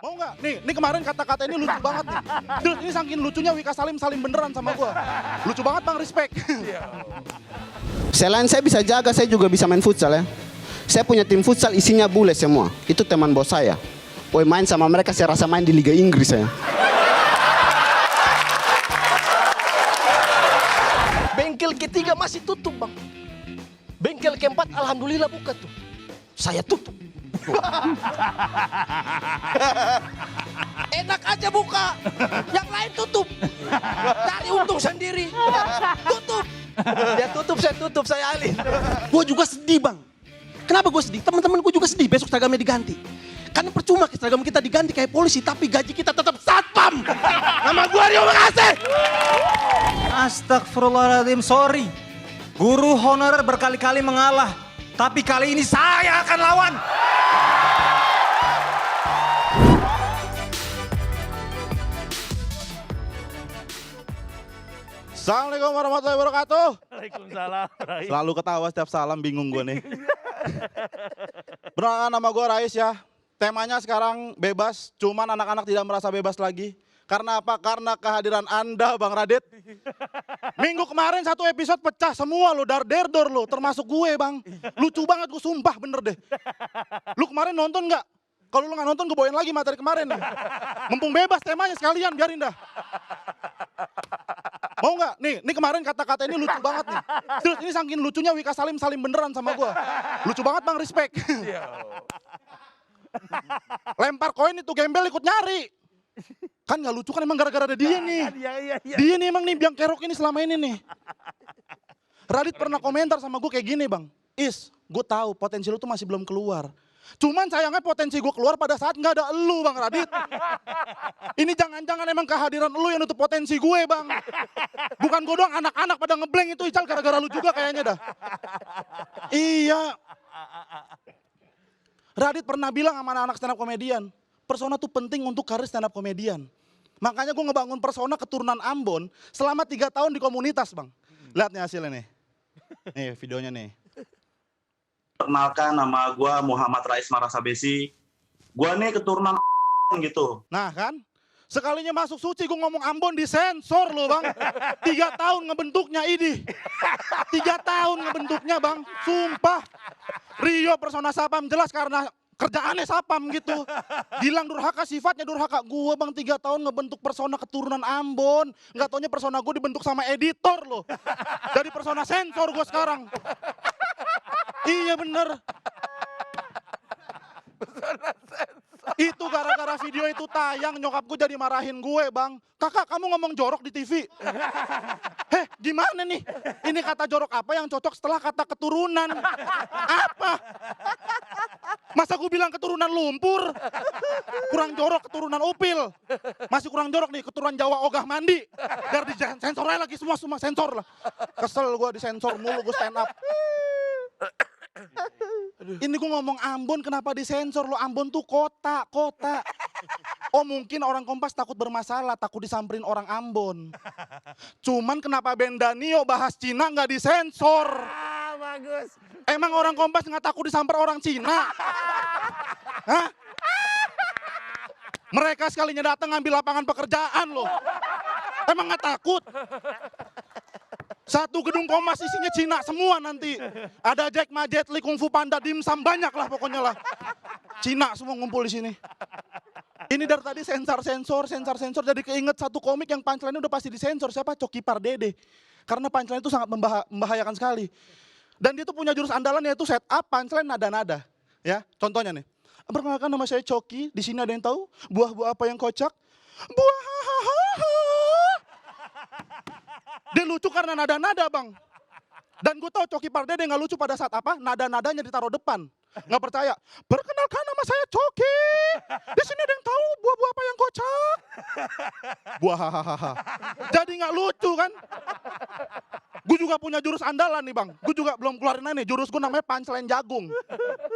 Mau nggak? Nih kemarin kata-kata ini lucu banget nih. Terus ini saking lucunya Wika Salim salim beneran sama gua. Lucu banget Bang, respect. Selain saya bisa jaga, saya juga bisa main futsal ya. Saya punya tim futsal isinya bule semua. Itu teman bos saya. Woi, main sama mereka saya rasa main di Liga Inggris saya. Bengkel ketiga masih tutup bang. Bengkel keempat alhamdulillah buka tuh. Saya tutup. Enak aja buka, yang lain tutup. Cari untung sendiri. Tutup. Dia tutup, saya alih. Gue juga sedih bang. Kenapa gue sedih? Teman-teman gue juga sedih besok seragamnya diganti. Karena percuma seragam kita diganti kayak polisi, tapi gaji kita tetap satpam. Nama gue Rio, makasih. Astagfirullahaladzim, sorry. Guru honorer berkali-kali mengalah. Tapi kali ini saya akan lawan. Assalamualaikum warahmatullahi wabarakatuh. Waalaikumsalam. Selalu ketawa setiap salam, bingung gue nih. Perkenalkan, nama gue Rais ya. Temanya sekarang bebas, cuman anak-anak tidak merasa bebas lagi. Karena apa? Karena kehadiran Anda Bang Radit. Minggu kemarin satu episode pecah semua lo, dar-der-dor lo, termasuk gue Bang. Lucu banget, gue sumpah bener deh. Lu kemarin nonton nggak? Kalau lu nggak nonton gue bawain lagi materi kemarin nih. Mumpung bebas temanya sekalian, biarin dah. Mau nggak? Nih kemarin kata-kata ini lucu banget nih. Terus ini saking lucunya Wika Salim salim beneran sama gue. Lucu banget Bang, respect. Lempar koin itu gembel ikut nyari. Kan nggak lucu kan emang gara-gara ada dia nih. Dia nih emang nih biang kerok ini selama ini nih. Radit pernah komentar sama gue kayak gini Bang. Gue tahu potensi lu tuh masih belum keluar. Cuman sayangnya potensi gue keluar pada saat nggak ada elu Bang Radit. Ini jangan-jangan emang kehadiran lu yang nutup potensi gue Bang. Bukan gue doang, anak-anak pada ngeblank itu Ical gara-gara lu juga kayaknya dah. Iya. Radit pernah bilang sama anak-anak stand up komedian, persona tuh penting untuk karir stand up komedian. Makanya gue ngebangun persona keturunan Ambon selama 3 tahun di komunitas Bang. Lihat nih hasilnya nih. Nih videonya nih. Perkenalkan, nama gue Muhammad Rais Marasabesi. Gue nih keturunan gitu. Nah kan, sekalinya masuk suci gue ngomong Ambon disensor loh Bang. 3 tahun ngebentuknya ini. 3 tahun ngebentuknya Bang, sumpah. Rio persona sapam jelas karena kerjaannya sapam gitu. Bilang durhaka, sifatnya durhaka. Gue Bang 3 tahun ngebentuk persona keturunan Ambon. Nggak taunya persona gue dibentuk sama editor loh. Dari persona sensor gue sekarang. Iya bener. Itu gara-gara video itu tayang nyokap gue jadi marahin gue Bang. Kakak kamu ngomong jorok di TV. Gimana nih? Ini kata jorok apa yang cocok setelah kata keturunan? Apa? Masa gue bilang keturunan lumpur? Kurang jorok keturunan upil. Masih kurang jorok nih keturunan Jawa ogah mandi. Biar disensor aja lagi semua sensor lah. Kesel gue disensor mulu gue stand up. Ini gue ngomong Ambon kenapa disensor lo? Ambon tuh kota. Oh mungkin orang Kompas takut bermasalah, takut disamperin orang Ambon. Cuman kenapa Ben Danio bahas Cina nggak disensor? Bagus. Emang orang Kompas nggak takut disamper orang Cina? Hah? Mereka sekalinya datang ngambil lapangan pekerjaan loh. Emang nggak takut? Satu gedung Kompas isinya Cina semua nanti. Ada Jack Ma, Jet Li, Kung Fu Panda, dimsum banyak lah pokoknya lah. Cina semua ngumpul di sini. Ini dari tadi sensor jadi keinget satu komik yang punchline udah pasti disensor. Siapa? Coki Pardede. Karena punchline itu sangat membahayakan sekali. Dan dia tuh punya jurus andalan yaitu set up punchline nada-nada. Ya, contohnya nih. Perkenalkan nama saya Coki. Di sini ada yang tahu buah-buah apa yang kocak? Buah Dia lucu karena nada-nada Bang. Dan gue tau Coki Pardede nggak lucu pada saat apa? Nada-nadanya ditaruh depan. Nggak percaya. Perkenalkan nama saya Coki. Di sini ada yang tahu buah-buah apa yang kocak? Buah hahaha. Jadi nggak lucu kan? Gue juga punya jurus andalan nih Bang. Gue juga belum keluarin aja nih. Jurus gue namanya punchline jagung.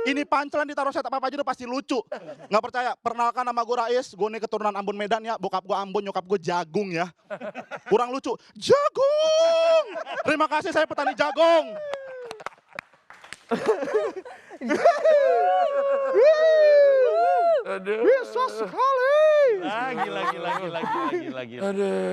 Ini punchline ditaruh set apa aja udah pasti lucu. Nggak percaya. Perkenalkan nama gue Rais. Gue nih keturunan Ambon Medan ya. Bokap gue Ambon, nyokap gue jagung ya. Kurang lucu. Jagung. Terima kasih, saya petani jagung. Bisa sekali. Lagi.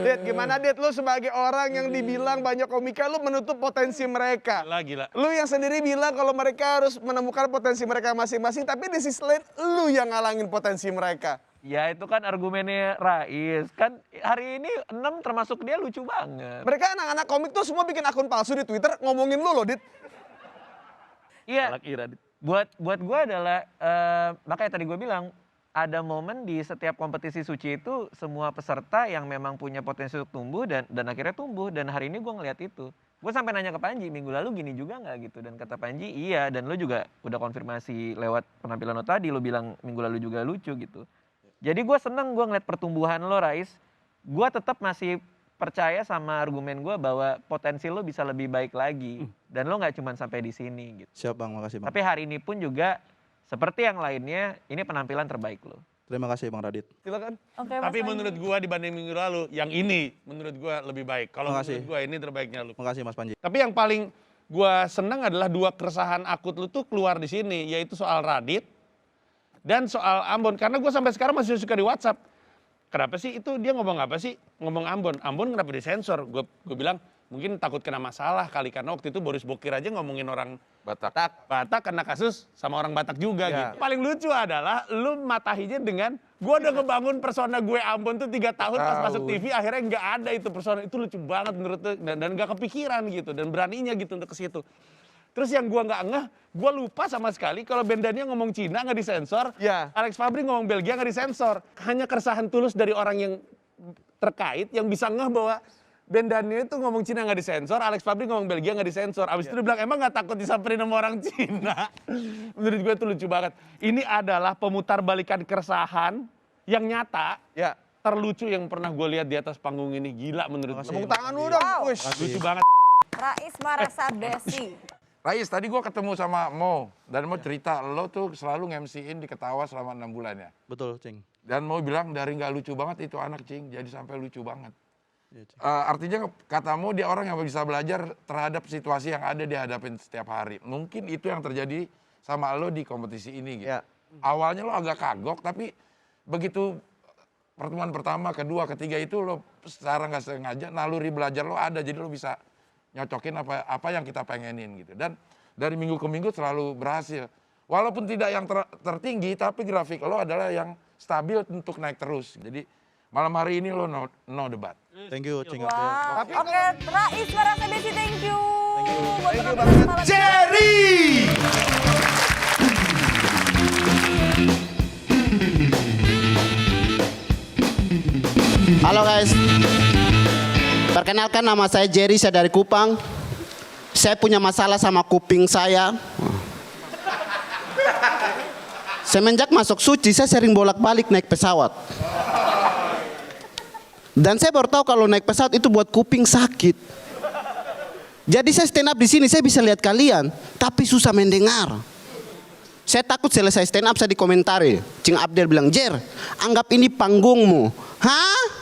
Dit, gimana Dit? Lu sebagai orang yang dibilang banyak komika, lu menutup potensi mereka. Gila. Lu yang sendiri bilang kalau mereka harus menemukan potensi mereka masing-masing, tapi di sisi lain lu yang ngalangin potensi mereka. Ya itu kan argumennya Rais. Kan hari ini 6 termasuk dia lucu banget. Mereka anak-anak komik tuh semua bikin akun palsu di Twitter ngomongin lu loh, Dit. Iya. Buat gue adalah makanya tadi gue bilang ada momen di setiap kompetisi suci itu semua peserta yang memang punya potensi untuk tumbuh dan akhirnya tumbuh, dan hari ini gue ngeliat itu. Gue sampai nanya ke Panji, minggu lalu gini juga nggak gitu, dan kata Panji iya, dan lo juga udah konfirmasi lewat penampilan lo tadi, lo bilang minggu lalu juga lucu gitu. Jadi gue seneng gue ngeliat pertumbuhan lo Rais. Gue tetap masih percaya sama argumen gue bahwa potensi lo bisa lebih baik lagi. Dan lo gak cuma sampai di sini gitu. Siap Bang, makasih Bang. Tapi hari ini pun juga seperti yang lainnya, ini penampilan terbaik lo. Terima kasih Bang Radit. Silakan. Tapi Oke, Mas Panji. menurut gua dibanding minggu lalu, yang ini menurut gua lebih baik. Kalau Makasih. menurut gua ini terbaiknya lu. Makasih Mas Panji. Tapi yang paling gua senang adalah 2 keresahan akut lu tuh keluar di sini, yaitu soal Radit dan soal Ambon. Karena gua sampai sekarang masih suka di WhatsApp. Kenapa sih itu dia ngomong apa sih? Ngomong Ambon. Ambon kenapa disensor? Gue bilang mungkin takut kena masalah kali, karena waktu itu Boris Bokir aja ngomongin orang Batak kena kasus sama orang Batak juga gitu. Paling lucu adalah lu matahinya dengan gue udah ngebangun persona gue Ambon tuh 3 tahun pas masuk TV, akhirnya nggak ada itu persona. Itu lucu banget menurut lu, dan nggak kepikiran gitu, dan beraninya gitu untuk ke situ. Terus yang gue nggak ngeh, gue lupa sama sekali kalau Bendania ngomong Cina nggak disensor, Alex Fabri ngomong Belgia nggak disensor. Hanya keresahan tulus dari orang yang terkait yang bisa ngeh bahwa Bendania itu ngomong Cina nggak disensor, Alex Fabri ngomong Belgia nggak disensor. Abis itu dia bilang, emang nggak takut disamperin sama orang Cina? Menurut gue itu lucu banget. Ini adalah pemutarbalikan keresahan yang nyata, terlucu yang pernah gue lihat di atas panggung ini. Gila menurut gue. Tepuk tangan lu dong. Wow. Wish. Lucu banget. Rais merasa besi. Rais, tadi gue ketemu sama Mo, dan Mo cerita lo tuh selalu nge-MC-in di Ketawa selama 6 bulan ya. Betul, Cing. Dan Mo bilang dari nggak lucu banget itu anak, Cing, jadi sampai lucu banget. Iya, Cing. Artinya kata Mo dia orang yang bisa belajar terhadap situasi yang ada dihadapin setiap hari. Mungkin itu yang terjadi sama lo di kompetisi ini gitu. Awalnya lo agak kagok, tapi begitu pertemuan pertama, kedua, ketiga itu lo secara nggak sengaja naluri belajar lo ada, jadi lo bisa nyocokin apa yang kita pengenin gitu. Dan dari minggu ke minggu selalu berhasil. Walaupun tidak yang tertinggi, tapi grafik lo adalah yang stabil untuk naik terus. Jadi malam hari ini lo no debat. Thank you, Cing. Wow. Oke, Rais merasa besi, thank you. Thank you banget. Jerry. Halo guys, perkenalkan nama saya Jerry, saya dari Kupang. Saya punya masalah sama kuping saya. Semenjak masuk suci, saya sering bolak-balik naik pesawat. Dan saya baru tahu kalau naik pesawat itu buat kuping sakit. Jadi saya stand up di sini, saya bisa lihat kalian, tapi susah mendengar. Saya takut selesai stand up saya dikomentari. Cing Abdel bilang, Jer, anggap ini panggungmu. Hah?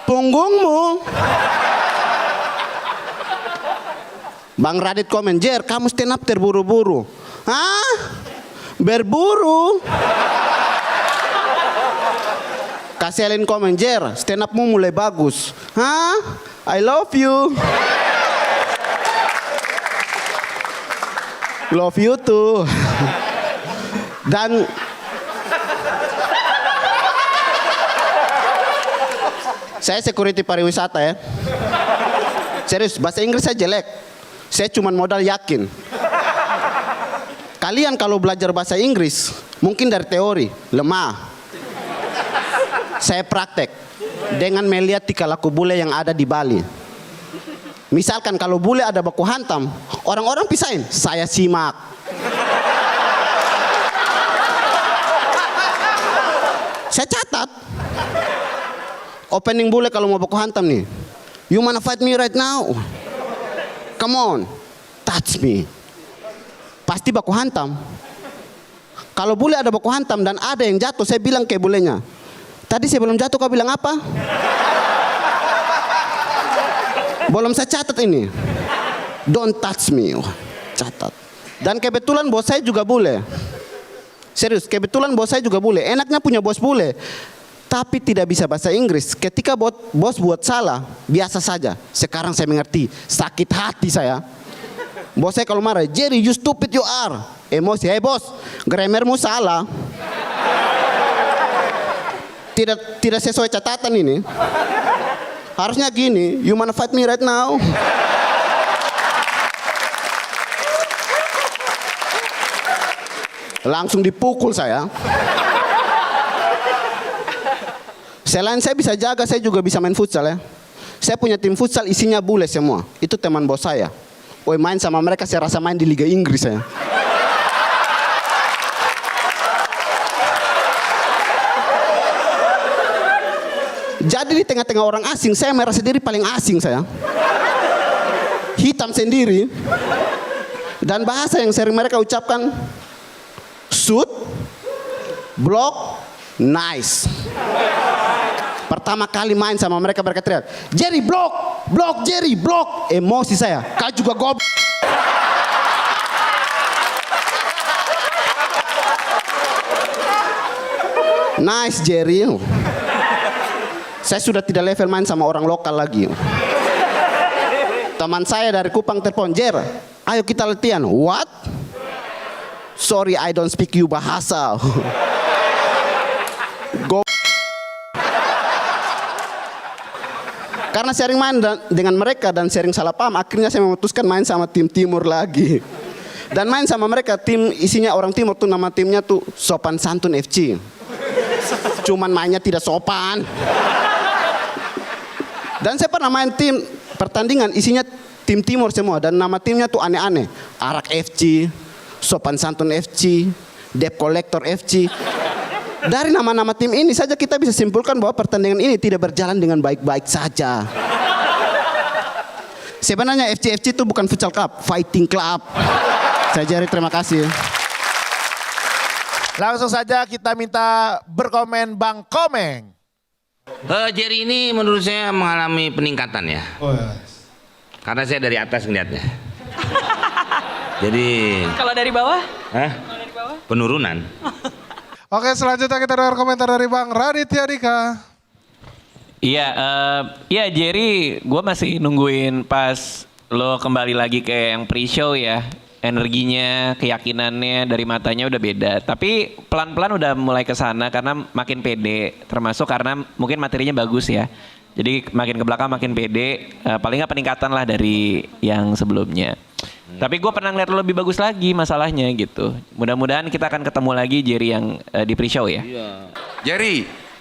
Punggungmu? Bang Radit komen, Jer, kamu stand up terburu-buru. Hah? Berburu? Kaselin komen, Jer, stand upmu mulai bagus. Hah? I love you. Love you too. Dan saya security pariwisata ya. Serius, bahasa Inggris saya jelek. Saya cuma modal yakin. Kalian kalau belajar bahasa Inggris, mungkin dari teori, lemah. Saya praktek dengan melihat tingkah laku bule yang ada di Bali. Misalkan kalau bule ada baku hantam, orang-orang pisahin, saya simak. Saya catat. Opening bule kalau mau baku hantam nih. You wanna fight me right now? Come on, touch me. Pasti baku hantam. Kalau bule ada baku hantam dan ada yang jatuh, saya bilang ke bulenya, tadi sebelum jatuh kau bilang apa? Belum saya catat ini. Don't touch me. Catat. Dan kebetulan bos saya juga bule. Serius, kebetulan bos saya juga bule. Enaknya punya bos bule, tapi tidak bisa bahasa Inggris. Ketika bos buat salah, biasa saja. Sekarang saya mengerti, sakit hati saya. Bos saya kalau marah, Jerry you stupid you are. Emosi, bos, grammarmu salah. Tidak sesuai catatan ini. Harusnya gini, you wanna fight me right now? Langsung dipukul saya. Selain saya bisa jaga, saya juga bisa main futsal ya. Saya punya tim futsal isinya bule semua. Itu teman bos saya. Main sama mereka saya rasa main di Liga Inggris saya. Jadi di tengah-tengah orang asing, saya merasa diri paling asing saya. Hitam sendiri. Dan bahasa yang sering mereka ucapkan, shoot, block, nice. Pertama kali main sama mereka teriak, Jerry block, block, Jerry block. Emosi saya, kau juga goblok. Nice Jerry. Saya sudah tidak level main sama orang lokal lagi. Teman saya dari Kupang telepon, Jer, ayo kita latihan. What? Sorry, I don't speak you bahasa. Karena sering main dengan mereka dan sering salah paham, akhirnya saya memutuskan main sama tim Timur lagi. Dan main sama mereka, tim isinya orang Timur tuh, nama timnya tuh Sopan Santun FC. Cuman mainnya tidak sopan. Dan saya pernah main tim pertandingan isinya tim Timur semua dan nama timnya tuh aneh-aneh. Arak FC, Sopan Santun FC, Debt Collector FC. Dari nama-nama tim ini saja kita bisa simpulkan bahwa pertandingan ini tidak berjalan dengan baik-baik saja. Sebenarnya FC itu bukan futsal club, fighting club. Saya Jerry, terima kasih. Langsung saja kita minta berkomen Bang Komeng. Jerry ini menurut saya mengalami peningkatan ya. Karena saya dari atas ngeliatnya. Jadi. Kalau dari bawah? Hah? Penurunan. Oke, selanjutnya kita dengar komentar dari Bang Raditya Dika. Iya Jerry, gue masih nungguin pas lo kembali lagi ke yang pre-show ya. Energinya, keyakinannya dari matanya udah beda. Tapi pelan-pelan udah mulai ke sana karena makin pede. Termasuk karena mungkin materinya bagus ya. Jadi makin ke belakang makin pede. Paling nggak peningkatan lah dari yang sebelumnya. Tapi gue pernah ngeliat lo lebih bagus lagi masalahnya gitu. Mudah-mudahan kita akan ketemu lagi Jerry yang di pre-show ya.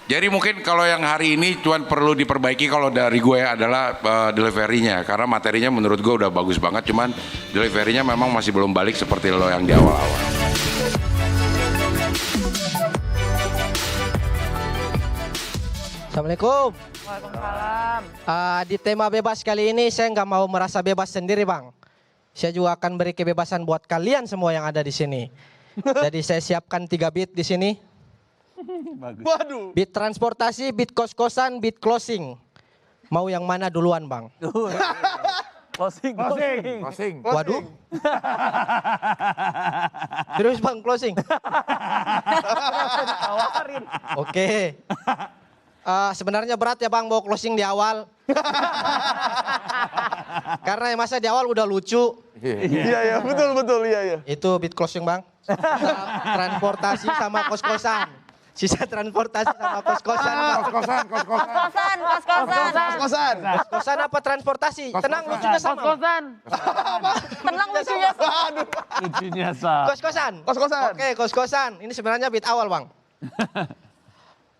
Jerry mungkin kalau yang hari ini cuman perlu diperbaiki kalau dari gue adalah deliverynya. Karena materinya menurut gue udah bagus banget. Cuman deliverynya memang masih belum balik seperti lo yang di awal-awal. Assalamualaikum. Waalaikumsalam. Di tema bebas kali ini saya nggak mau merasa bebas sendiri Bang. Saya juga akan beri kebebasan buat kalian semua yang ada di sini. Jadi saya siapkan 3 beat di sini. Bagus. Waduh. Beat transportasi, beat kos-kosan, beat closing. Mau yang mana duluan Bang? Closing. Waduh. Terus Bang closing. Oke. Sebenarnya berat ya Bang bawa closing di awal. Karena masa di awal udah lucu. Iya, betul, iya. Itu beat closing Bang. Transportasi sama kos-kosan. Sisa transportasi sama kos-kosan. Kos-kosan apa transportasi? Tenang lucunya sama. Tenang lucunya sama. Lucunya sama. Kos-kosan. Oke, kos-kosan. Ini sebenarnya beat awal Bang.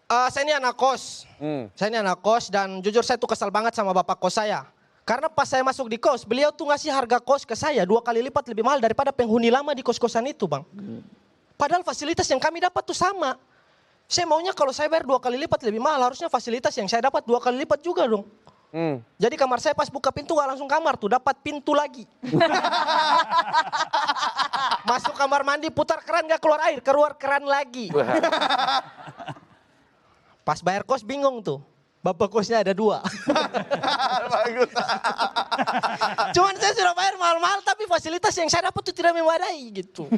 Saya ini anak kos. Saya ini anak kos dan jujur saya tuh kesal banget sama bapak kos saya. Karena pas saya masuk di kos, beliau tuh ngasih harga kos ke saya 2 kali lipat lebih mahal daripada penghuni lama di kos-kosan itu Bang. Padahal fasilitas yang kami dapat tuh sama. Saya maunya kalau saya bayar 2 kali lipat lebih mahal, harusnya fasilitas yang saya dapat 2 kali lipat juga dong. Jadi kamar saya pas buka pintu gak langsung kamar tuh, dapat pintu lagi. Masuk kamar mandi putar keran gak keluar air, keluar keran lagi. Pas bayar kos bingung tuh. Bapak kosnya ada 2. Bagus. Cuman saya sudah bayar mahal-mahal tapi fasilitas yang saya dapat tuh tidak memadai gitu.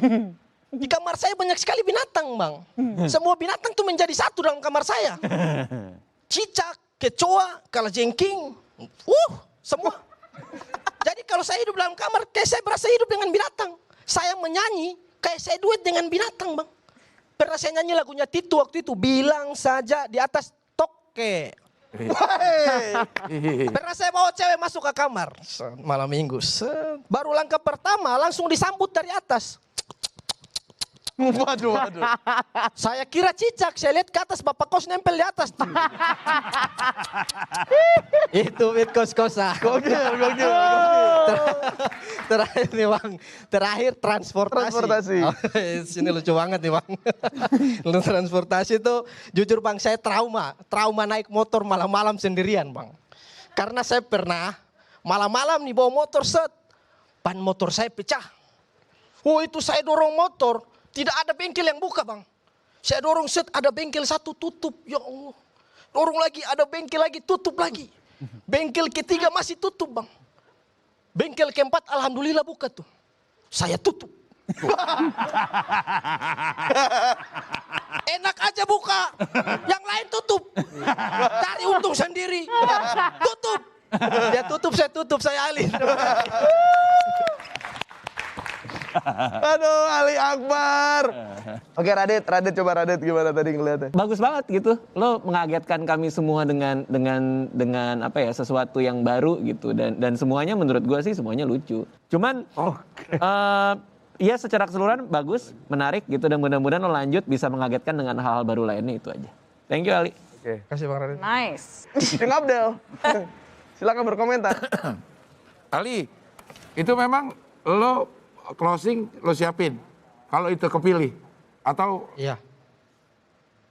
Di kamar saya banyak sekali binatang, Bang. Semua binatang tuh menjadi satu dalam kamar saya. Cicak, kecoa, kalajengking, semua. Jadi kalau saya hidup dalam kamar, kayak saya berasa hidup dengan binatang. Saya menyanyi, kayak saya duet dengan binatang, Bang. Pernah saya nyanyi lagunya Titu waktu itu, bilang saja di atas toke. Pernah saya bawa cewek masuk ke kamar malam minggu. Baru langkah pertama langsung disambut dari atas. Waduh. Saya kira cicak, saya lihat ke atas bapak kos nempel di atas. Itu wit kos-kosan. Gokil. Terakhir nih Bang, terakhir transportasi. Oh, sini lucu banget nih Bang. Transportasi itu jujur Bang saya trauma naik motor malam-malam sendirian Bang. Karena saya pernah malam-malam nih bawa motor ban motor saya pecah. Oh itu saya dorong motor, tidak ada bengkel yang buka Bang. Saya dorong ada bengkel satu tutup, ya Allah. Dorong lagi, ada bengkel lagi, tutup lagi. Bengkel ketiga masih tutup Bang. Bengkel keempat alhamdulillah buka tuh. Saya tutup. Enak aja buka, yang lain tutup. Cari untung sendiri. Tutup. Dia tutup, saya alih. Aduh, Ali Akbar. Oke, Radit coba gimana tadi ngeliatnya? Bagus banget gitu. Lo mengagetkan kami semua dengan apa ya, sesuatu yang baru gitu, dan semuanya menurut gua sih semuanya lucu. Cuman ya secara keseluruhan bagus, menarik gitu, dan mudah-mudahan lo lanjut bisa mengagetkan dengan hal-hal baru lainnya. Itu aja. Thank you Ali. Oke. Kasih Bang Radit. Nice. Kang Abdel. Silakan berkomentar. Ali, itu memang lo closing lo siapin kalau itu kepilih atau iya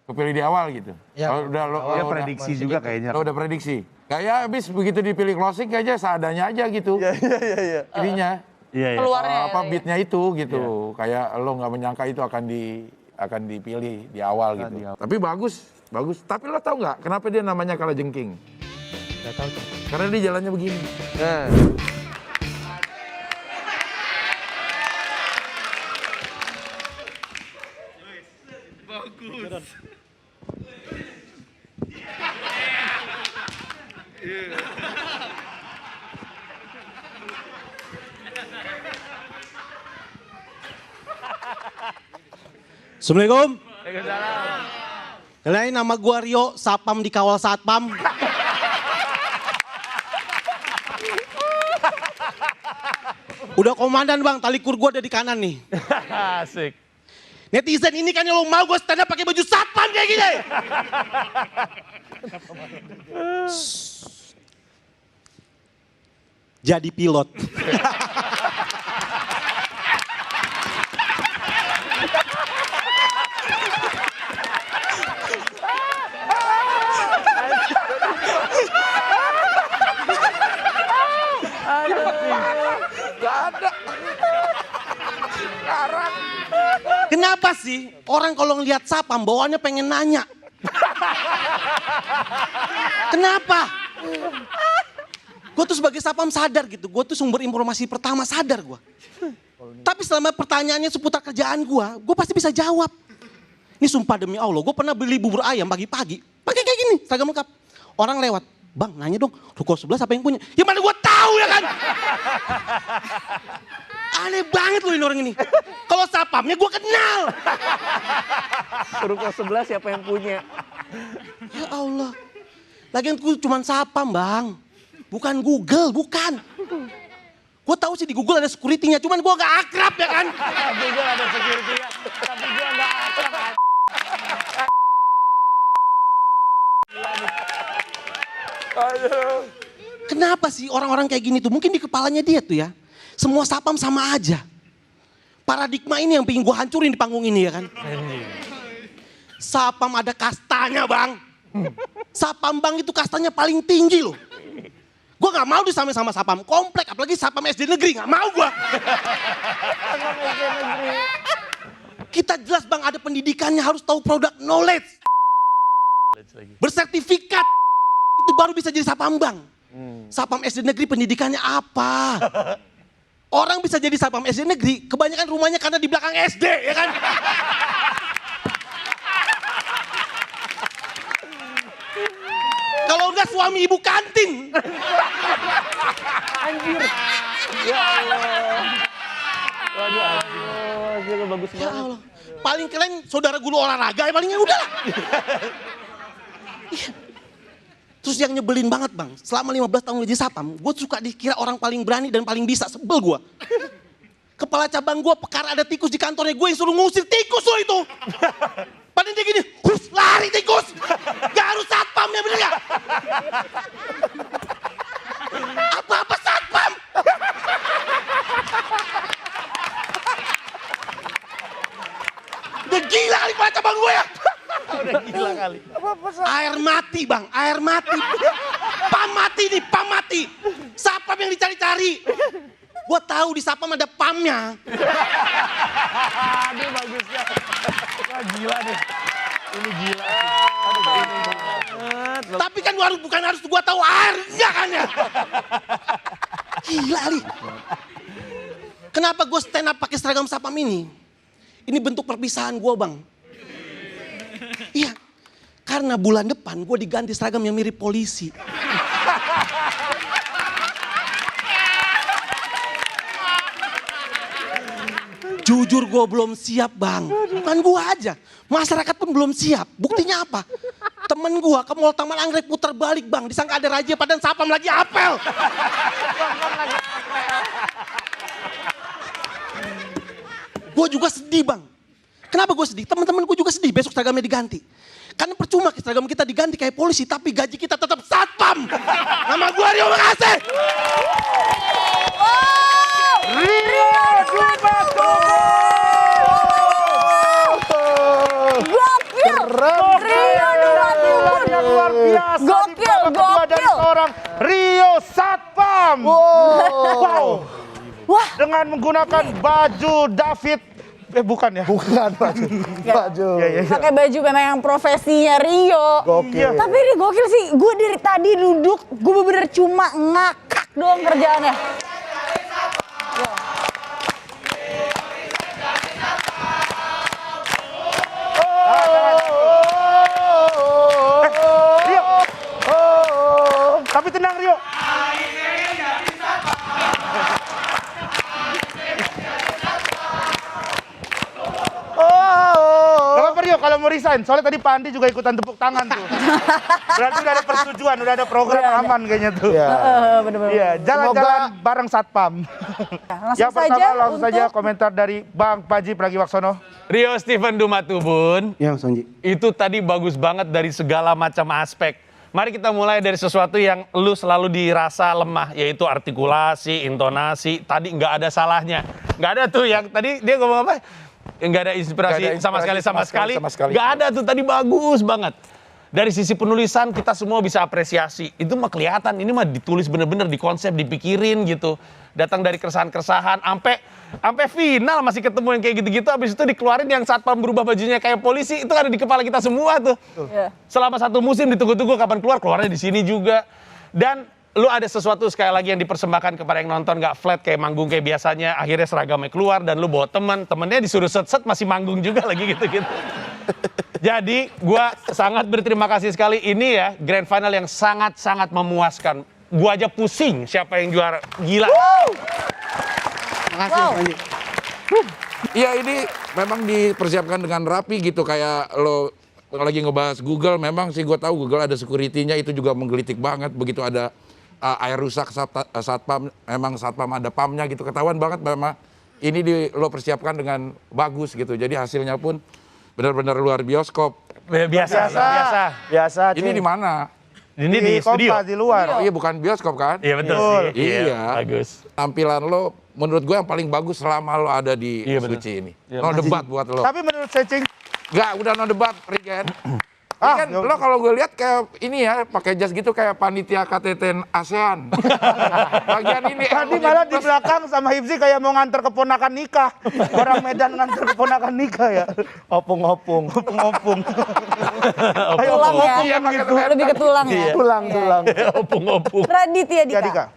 kepilih di awal gitu. Ya, kalau udah lo prediksi juga kayaknya. Lo udah prediksi. Kayak habis begitu dipilih closing kayaknya seadanya aja gitu. Iya. Ininya. Iya. Keluarnya Beatnya itu gitu. Kayak lo nggak menyangka itu akan dipilih di awal gitu. Tapi bagus. Tapi lo tahu nggak kenapa dia namanya kalajengking? Nggak tahu. Karena dia jalannya begini. Nah. Assalamualaikum. Kenalin nama gua Rio, Sapam di kawal Satpam. Udah komandan Bang, tali kur gua ada di kanan nih. Asik. Netizen ini kan yang lo mau gue stand up pakai baju Satpam kayak gini. Jadi pilot. Kenapa sih orang kalau ngelihat Sapam bawaannya pengen nanya? Kenapa? Gue tuh sebagai Sapam sadar gitu, gue tuh sumber informasi pertama sadar gue. Tapi selama pertanyaannya seputar kerjaan gue pasti bisa jawab. Ini sumpah demi Allah, gue pernah beli bubur ayam pagi-pagi, pakai kayak gini, seragam lengkap. Orang lewat, Bang nanya dong, ruko 11 apa yang punya? Ya mana gue tahu ya kan? Aneh banget loh ini orang ini. Kalau Sapamnya gue kenal. Ruko 11 siapa yang punya? Ya Allah. Lagian gue cuma Sapam Bang. Bukan Google, bukan. Gue tahu sih di Google ada security-nya, cuman gue gak akrab ya kan. Google ada security-nya, tapi gue gak akrab. Kenapa sih orang-orang kayak gini tuh? Mungkin di kepalanya dia tuh ya. Semua Sapam sama aja. Paradigma ini yang pengen gue hancurin di panggung ini ya kan. Sapam ada kastanya Bang. Sapam Bang itu kastanya paling tinggi loh. Gue gak mau disamain sama Sapam komplek, apalagi Sapam SD negeri, gak mau gue. Kita jelas Bang ada pendidikannya, harus tahu produk knowledge. Bersertifikat, itu baru bisa jadi Sapam Bang. Sapam SD negeri pendidikannya apa? Orang bisa jadi satpam SD negeri, kebanyakan rumahnya karena di belakang SD, ya kan? Kalau enggak suami ibu kantin. Anjir. Ya Allah. Waduh, anjir, bagus Ya banget. Allah. Paling keren saudara guru olahraga, ya palingnya udah lah. Iya. Terus yang nyebelin banget bang, selama 15 tahun jadi satpam, gue suka dikira orang paling berani dan paling bisa, sebel gue. Kepala cabang gue perkara ada tikus di kantornya, gue yang suruh ngusir tikus lo itu. Padahal dia gini, hus lari tikus, gak harus satpamnya, bener gak? Apa-apa satpam. Udah gila kali kepala cabang gue ya. Udah gila kali. Air mati bang, air mati. Pam mati nih, pam mati. Sapam yang dicari-cari. Gua tahu di sapam ada pamnya. Aduh bagusnya. Wah gila deh. Ini gila. Tapi kan bukan harus gua tahu airnya kan ya. Gila nih. Kenapa gue stand up pakai seragam sapam ini? Ini bentuk perpisahan gua bang. Iya, karena bulan depan gue diganti seragam yang mirip polisi. Jujur gue belum siap bang, bukan gue aja, masyarakat pun belum siap. Buktinya apa? Temen gue ke Mall Taman Anggrek putar balik bang, disangka ada raja padahal sapam lagi apel. Gue juga sedih bang. Kenapa gue sedih? Teman-teman gue juga sedih besok seragamnya diganti. Karena percuma seragam kita diganti kayak polisi, tapi gaji kita tetap satpam. Nama gue Rio, makasih. Rio Gokil. Rio luar biasa. Gokil, dari gokil. seorang Rio Satpam. Wow. Wah. Dengan menggunakan baju David. Bukan ya? Bukan baju. Baju. Pakai baju memang yang profesinya Rio. Gokil. Tapi ini gokil sih, gue dari tadi duduk, gue bener-bener cuma ngakak doang kerjaannya. Rio. Tapi tenang Rio. Rio kalau mau resign, soalnya tadi Pak Andi juga ikutan tepuk tangan tuh. Berarti udah ada persetujuan, udah ada program aman kayaknya tuh. Bener-bener. Iya, jalan-jalan bareng Satpam. Yang pertama langsung saja komentar dari Bang Paji Pragiwaksono. Rio Steven Dumatubun. Ya, Sonji. Itu tadi bagus banget dari segala macam aspek. Mari kita mulai dari sesuatu yang lu selalu dirasa lemah, yaitu artikulasi, intonasi. Tadi nggak ada salahnya. Nggak ada tuh yang tadi dia ngomong apa? Nggak ada inspirasi sama sekali. Nggak ada tuh, tadi bagus banget. Dari sisi penulisan kita semua bisa apresiasi. Itu mah kelihatan, ini mah ditulis bener-bener, dikonsep, dipikirin gitu. Datang dari keresahan-keresahan, sampai final masih ketemu yang kayak gitu-gitu. Habis itu dikeluarin yang Satpam berubah bajunya kayak polisi, itu ada di kepala kita semua tuh. Selama satu musim ditunggu-tunggu kapan keluarnya di sini juga. Dan lu ada sesuatu sekali lagi yang dipersembahkan kepada yang nonton, gak flat kayak manggung kayak biasanya, akhirnya seragamnya keluar dan lu bawa temennya disuruh set-set masih manggung juga lagi gitu-gitu. Jadi gua sangat berterima kasih sekali, ini ya grand final yang sangat-sangat memuaskan. Gua aja pusing siapa yang juara, gila. Makasih Sonji. Iya ini memang dipersiapkan dengan rapi gitu, kayak lo lagi ngebahas Google, memang sih gue tahu Google ada security-nya, itu juga menggelitik banget begitu ada air rusak satpam, memang satpam ada pamnya gitu, ketahuan banget memang ini lo persiapkan dengan bagus gitu, jadi hasilnya pun benar-benar luar bioskop. Biasa. Ini di mana? Ini di studio. Di luar. Iya bukan bioskop kan? Iya betul sih. Iya. Bagus. Tampilan lo menurut gue yang paling bagus selama lo ada di Suci ini. No debat buat lo. Tapi menurut Secing, nggak, udah no debat, Rigen. Kan lo kalau gue lihat kayak ini ya, pakai jas gitu kayak panitia KTT ASEAN. Bagian ini. tadi malah di belakang sama Hifzi kayak mau nganter keponakan nikah. Orang Medan nganter keponakan nikah ya. Opung. Tulang ya, lebih ke tulang ya. Tulang. Opung. Raditya Dika.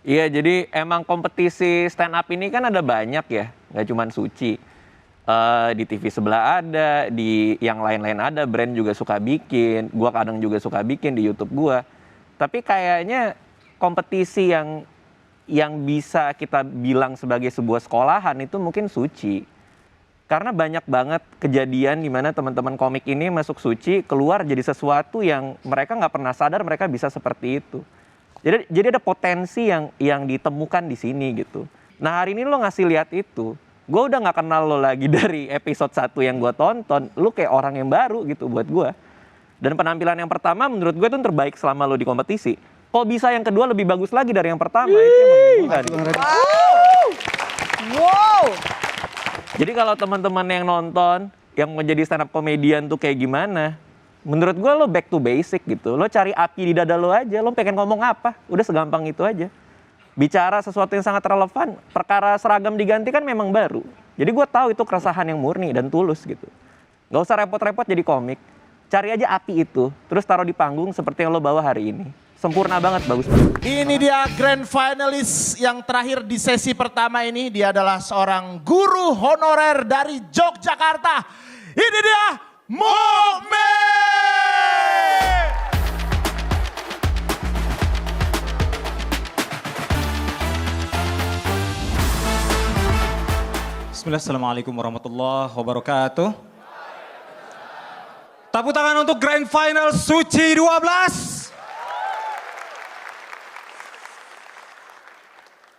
Iya, jadi emang kompetisi stand up ini kan ada banyak ya, nggak cuman Suci. Di TV sebelah ada, di yang lain-lain ada, brand juga suka bikin, gua kadang juga suka bikin di YouTube gua. Tapi kayaknya kompetisi yang bisa kita bilang sebagai sebuah sekolahan itu mungkin Suci. Karena banyak banget kejadian di mana teman-teman komik ini masuk Suci, keluar jadi sesuatu yang mereka nggak pernah sadar mereka bisa seperti itu. Jadi ada potensi yang ditemukan di sini gitu. Nah hari ini lo ngasih lihat itu, gue udah nggak kenal lo lagi dari episode 1 yang gue tonton, lo kayak orang yang baru gitu buat gue. Dan penampilan yang pertama menurut gue itu terbaik selama lo di kompetisi. Kok bisa yang kedua lebih bagus lagi dari yang pertama? Itu yang membingungkan. Wow. Jadi kalau teman-teman yang nonton, yang menjadi stand up comedian tuh kayak gimana? Menurut gue lo back to basic gitu. Lo cari api di dada lo aja, lo pengen ngomong apa, udah segampang itu aja. Bicara sesuatu yang sangat relevan, perkara seragam diganti kan memang baru. Jadi gue tahu itu keresahan yang murni dan tulus gitu. Gak usah repot-repot jadi komik. Cari aja api itu, terus taruh di panggung seperti yang lo bawa hari ini. Sempurna banget, bagus banget. Ini dia grand finalis yang terakhir di sesi pertama ini. Dia adalah seorang guru honorer dari Yogyakarta. Ini dia Mukmin. Bismillah, assalamualaikum warahmatullahi wabarakatuh. Tepuk tangan untuk Grand Final Suci 12.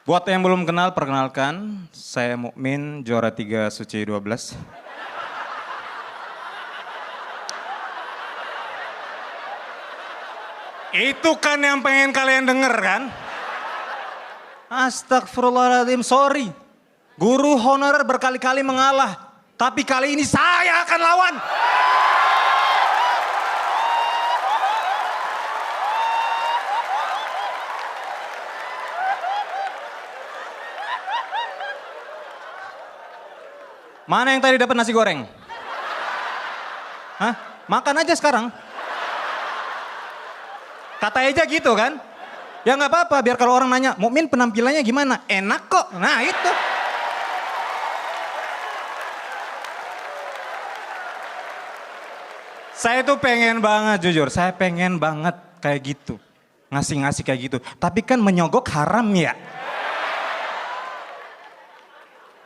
Buat yang belum kenal, perkenalkan, saya Mukmin, juara 3 Suci 12. Itu kan yang pengen kalian denger kan? Astagfirullahaladzim, sorry. Guru honorer berkali-kali mengalah, tapi kali ini saya akan lawan. Mana yang tadi dapat nasi goreng? Hah? Makan aja sekarang. Kata aja gitu kan? Ya nggak apa-apa, biar kalau orang nanya, Mukmin penampilannya gimana? Enak kok. Nah itu. Saya tuh pengen banget jujur, saya pengen banget kayak gitu. Ngasih-ngasih kayak gitu. Tapi kan menyogok haram ya.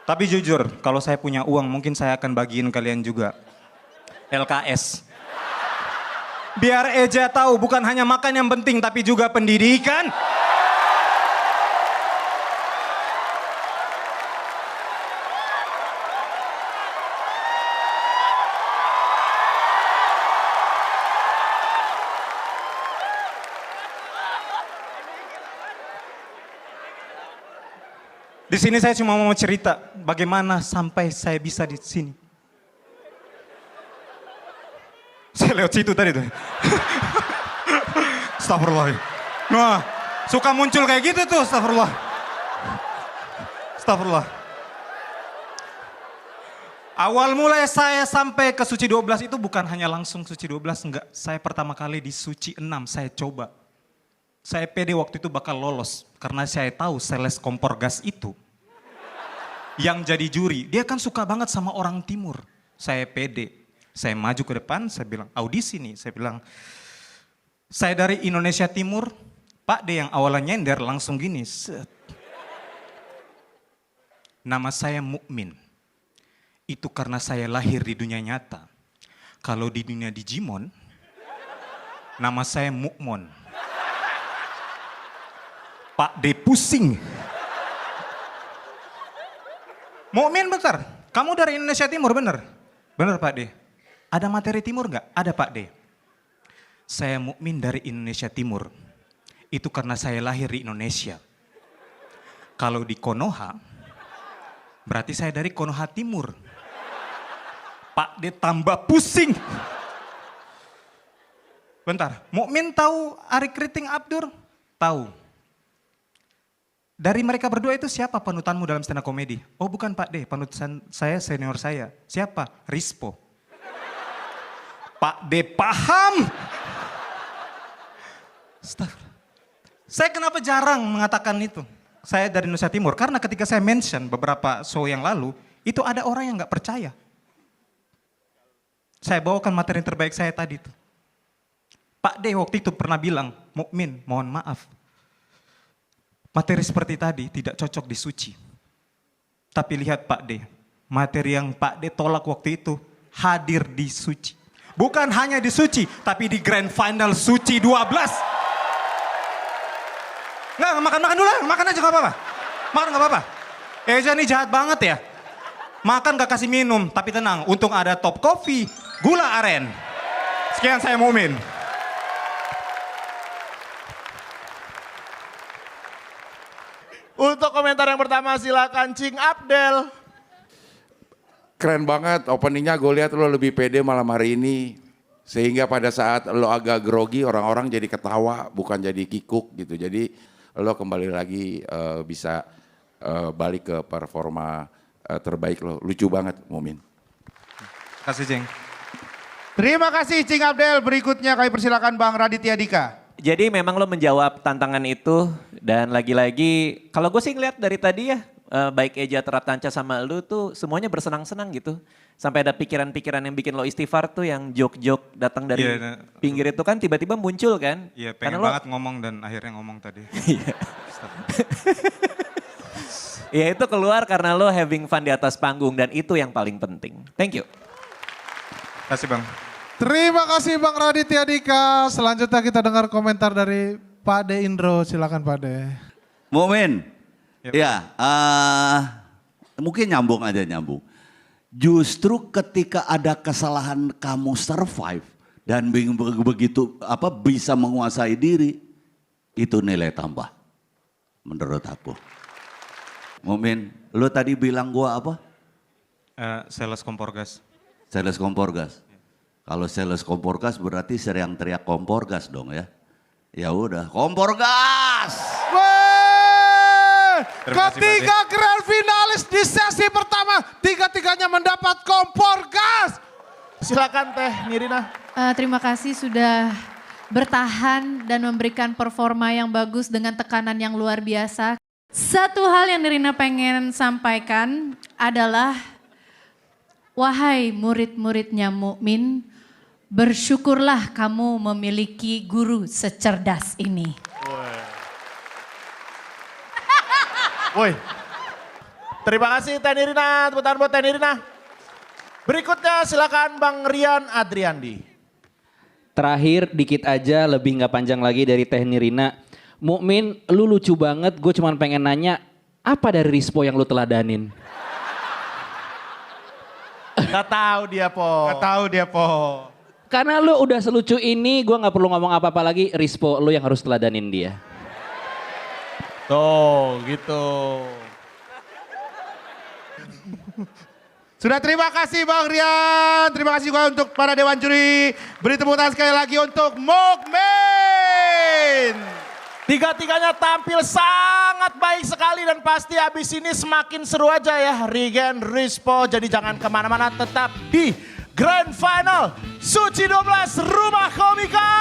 Tapi jujur, kalau saya punya uang mungkin saya akan bagiin kalian juga. LKS. Biar Eja tahu bukan hanya makan yang penting tapi juga pendidikan. Di sini saya cuma mau cerita bagaimana sampai saya bisa di sini. Saya lewat situ tadi tuh. Astagfirullah. Nah, suka muncul kayak gitu tuh, astagfirullah. Astagfirullah. Awal mulai saya sampai ke Suci 12 itu bukan hanya langsung Suci 12, enggak. Saya pertama kali di Suci 6, saya coba. Saya pede waktu itu bakal lolos. Karena saya tahu sales kompor gas itu. Yang jadi juri, dia kan suka banget sama orang timur. Saya pede. Saya maju ke depan, saya bilang, audisi nih. Saya bilang, saya dari Indonesia Timur. Pak D yang awalnya nyender langsung gini. Set. Nama saya Mukmin. Itu karena saya lahir di dunia nyata. Kalau di dunia Digimon, nama saya Mukmon. Pak D pusing. Mukmin bentar, kamu dari Indonesia Timur bener? Bener Pak D. Ada materi timur nggak? Ada Pak D. Saya Mukmin dari Indonesia Timur. Itu karena saya lahir di Indonesia. Kalau di Konoha, berarti saya dari Konoha Timur. Pak D tambah pusing. Bentar, Mukmin tahu Ari Kriting Abdur? Tahu. Dari mereka berdua itu siapa panutanmu dalam stand up comedy? Oh bukan Pak D, panutan saya senior saya. Siapa? Rispo. Pak D paham. Saya kenapa jarang mengatakan itu? Saya dari Nusa Timur, karena ketika saya mention beberapa show yang lalu, itu ada orang yang nggak percaya. Saya bawakan materi terbaik saya tadi itu. Pak D waktu itu pernah bilang, Mukmin, mohon maaf. Materi seperti tadi tidak cocok di Suci. Tapi lihat Pak D, materi yang Pak D tolak waktu itu hadir di Suci. Bukan hanya di Suci, tapi di Grand Final Suci 12. Nggak, makan dulu lah, makan aja gak apa-apa. Makan gak apa-apa. Eja nih jahat banget ya. Makan gak kasih minum, tapi tenang, untung ada Top Coffee, gula aren. Sekian saya Mukmin. Untuk komentar yang pertama silakan Cing Abdel. Keren banget, openingnya gue lihat lo lebih pede malam hari ini. Sehingga pada saat lo agak grogi, orang-orang jadi ketawa, bukan jadi kikuk gitu. Jadi lo kembali lagi bisa balik ke performa terbaik lo. Lucu banget, Mukmin. Kasih Cing. Terima kasih Cing Abdel. Berikutnya kami persilakan Bang Raditya Dika. Jadi memang lo menjawab tantangan itu dan lagi-lagi kalau gue sih ngeliat dari tadi ya baik Eja, Teratanca sama lu tuh semuanya bersenang-senang gitu. Sampai ada pikiran-pikiran yang bikin lo istighfar tuh yang joke-joke datang dari pinggir itu kan tiba-tiba muncul kan. Iya pengen banget ngomong dan akhirnya ngomong tadi. Ya itu keluar karena lo having fun di atas panggung dan itu yang paling penting. Thank you. Kasih Bang. Terima kasih Bang Raditya Dika. Selanjutnya kita dengar komentar dari Pak De Indro. Silakan Pak De. Mukmin. Ya, mungkin nyambung. Justru ketika ada kesalahan kamu survive dan begitu bisa menguasai diri, itu nilai tambah menurut aku. Mukmin, lu tadi bilang gua apa? Sales kompor gas. Sales kompor gas. Kalau sales kompor gas berarti sering teriak kompor gas dong ya. Ya udah, kompor gas. Ketiga grand finalis di sesi pertama, tiga-tiganya mendapat kompor gas. Silakan Teh Nirina. Terima kasih sudah bertahan dan memberikan performa yang bagus dengan tekanan yang luar biasa. Satu hal yang Nirina pengen sampaikan adalah, wahai murid-muridnya Mukmin, bersyukurlah kamu memiliki guru secerdas ini. Woi, terima kasih Teh Nirina, tepuk tangan buat Teh Nirina. Berikutnya silakan Bang Rian Adriandi. Terakhir dikit aja, lebih nggak panjang lagi dari Teh Nirina. Mukmin, lu lucu banget, gue cuma pengen nanya, apa dari Rispo yang lu teladanin? Gak tahu dia po. Karena lu udah selucu ini, gue nggak perlu ngomong apa-apa lagi, Rispo lu yang harus teladanin dia. Tuh, gitu. Sudah terima kasih Bang Rian. Terima kasih juga untuk para Dewan Juri. Beri tepuk tangan sekali lagi untuk Mukmin. Tiga-tiganya tampil sangat baik sekali dan pasti habis ini semakin seru aja ya. Regen, Rispo, jadi jangan kemana-mana, tetap di Grand Final Suci 12 Rumah Komika.